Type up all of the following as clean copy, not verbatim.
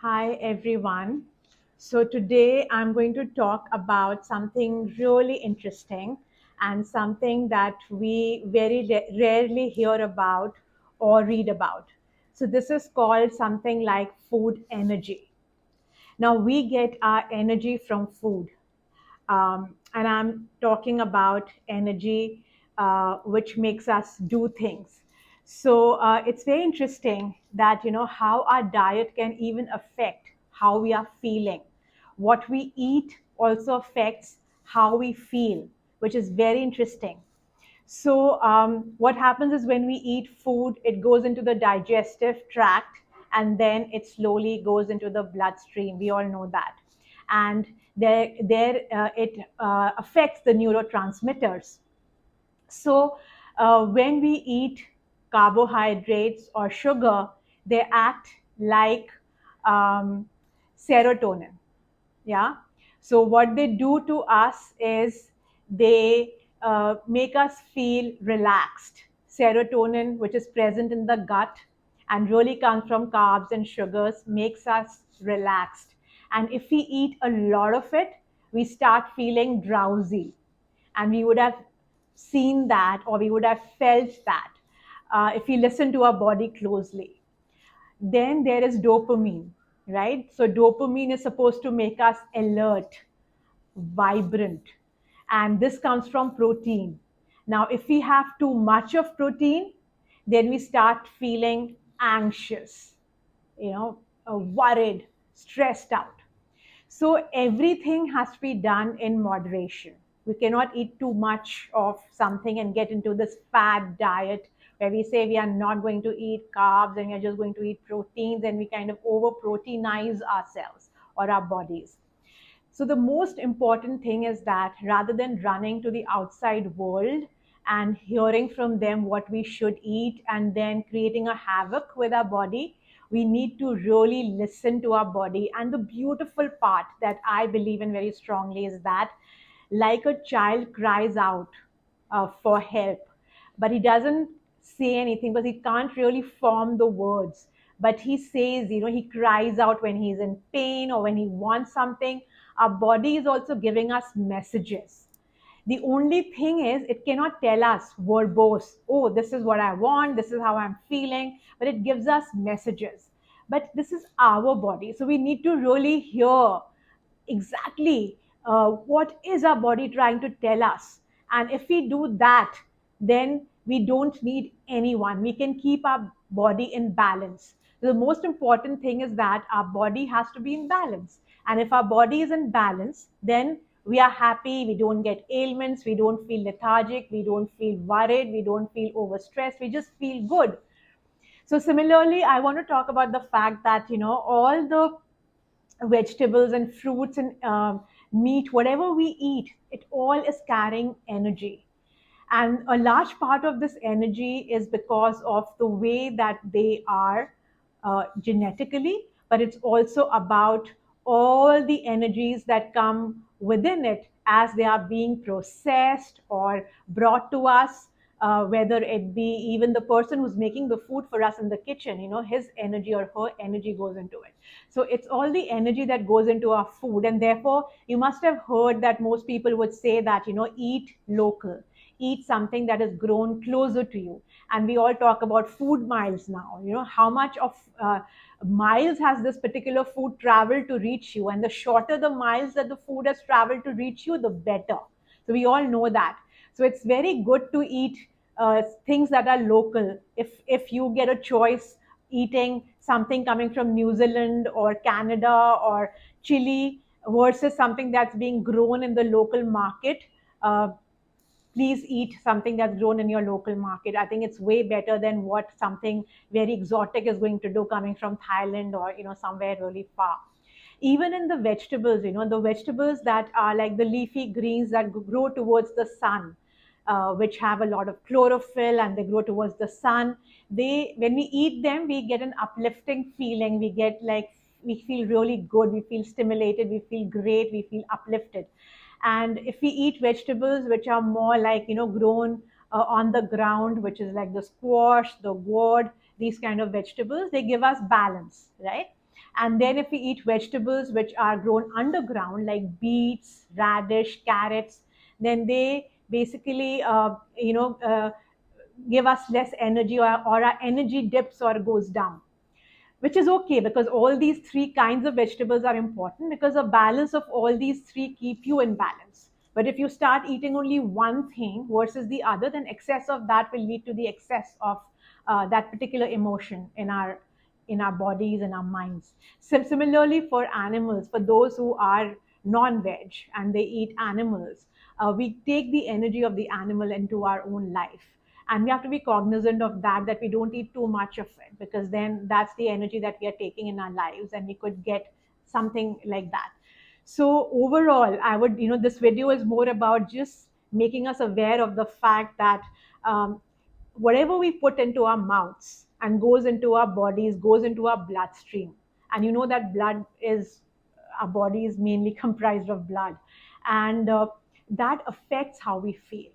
Hi everyone. So today I'm going to talk about something really interesting and something that we very rarely hear about or read about. So this is called something like food energy. Now we get our energy from food, and I'm talking about energy which makes us do things. So it's very interesting that how our diet can even affect how we are feeling. What we eat also affects how we feel, which is very interesting. So, what happens is when we eat food, it goes into the digestive tract and then it slowly goes into the bloodstream. We all know that. And it affects the neurotransmitters. So, when we eat carbohydrates or sugar, they act like um, serotonin. Yeah. So what they do to us is they make us feel relaxed. Serotonin, which is present in the gut and really comes from carbs and sugars, makes us relaxed. And if we eat a lot of it, we start feeling drowsy. And we would have seen that, or we would have felt that if we listen to our body closely. Then there is dopamine, right? So dopamine is supposed to make us alert, vibrant, and this comes from protein. Now if we have too much of protein, then we start feeling anxious, worried, stressed out. So everything has to be done in moderation. We cannot eat too much of something and get into this fad diet where we say we are not going to eat carbs and we are just going to eat proteins, and we kind of over proteinize ourselves or our bodies. So the most important thing is that rather than running to the outside world and hearing from them what we should eat and then creating a havoc with our body, we need to really listen to our body. And the beautiful part that I believe in very strongly is that, like a child cries out for help, but he doesn't say anything because he can't really form the words. But he says, he cries out when he's in pain or when he wants something. Our body is also giving us messages. The only thing is, it cannot tell us verbose, oh, this is what I want, this is how I'm feeling, but it gives us messages. But this is our body. So we need to really hear exactly what is our body trying to tell us. And if we do that, then we don't need anyone. We can keep our body in balance. The most important thing is that our body has to be in balance. And if our body is in balance, then we are happy, we don't get ailments, we don't feel lethargic, we don't feel worried, we don't feel overstressed, we just feel good. So similarly, I want to talk about the fact that all the vegetables and fruits and meat, whatever we eat, it all is carrying energy. And a large part of this energy is because of the way that they are genetically, but it's also about all the energies that come within it as they are being processed or brought to us. Whether it be even the person who's making the food for us in the kitchen, his energy or her energy goes into it. So it's all the energy that goes into our food. And therefore, you must have heard that most people would say that, eat local, eat something that is grown closer to you. And we all talk about food miles now. How much of miles has this particular food traveled to reach you? And the shorter the miles that the food has traveled to reach you, the better. So we all know that. So it's very good to eat things that are local. If you get a choice eating something coming from New Zealand or Canada or Chile versus something that's being grown in the local market, uh, please eat something that's grown in your local market. I think it's way better than what something very exotic is going to do coming from Thailand or somewhere really far. Even in the vegetables, the vegetables that are like the leafy greens that grow towards the sun, which have a lot of chlorophyll and they grow towards the sun, they, when we eat them, we get an uplifting feeling. We get like, we feel really good, we feel stimulated, we feel great, we feel uplifted. And if we eat vegetables which are more like grown on the ground, which is like the squash, the gourd, these kind of vegetables, they give us balance, right? And then if we eat vegetables which are grown underground, like beets, radish, carrots, then they basically, give us less energy, or our energy dips or goes down, which is okay, because all these three kinds of vegetables are important, because a balance of all these three keep you in balance. But if you start eating only one thing versus the other, then excess of that will lead to the excess of that particular emotion in our bodies and our minds. Similarly, for animals, for those who are non-veg and they eat animals, we take the energy of the animal into our own life, and we have to be cognizant of that, that we don't eat too much of it, because then that's the energy that we are taking in our lives, and we could get something like that. So overall, I would, this video is more about just making us aware of the fact that, um, whatever we put into our mouths and goes into our bodies goes into our bloodstream. And you know that blood is, our body is mainly comprised of blood, and that affects how we feel.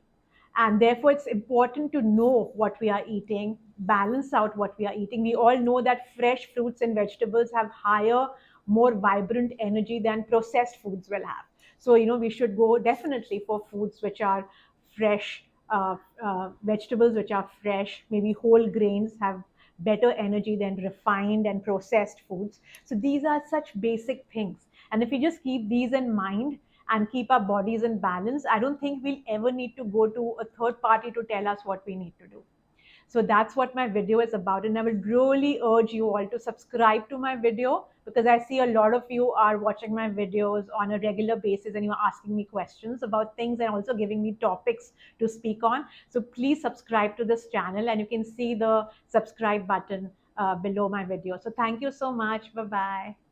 And therefore it's important to know what we are eating, balance out what we are eating. We all know that fresh fruits and vegetables have higher, more vibrant energy than processed foods will have. So we should go definitely for foods which are fresh, vegetables which are fresh, maybe whole grains have better energy than refined and processed foods. So these are such basic things, and if we just keep these in mind and keep our bodies in balance, I don't think we'll ever need to go to a third party to tell us what we need to do. So that's what my video is about. And I would really urge you all to subscribe to my video, because I see a lot of you are watching my videos on a regular basis and you're asking me questions about things and also giving me topics to speak on. So please subscribe to this channel, and you can see the subscribe button below my video. So thank you so much. Bye bye.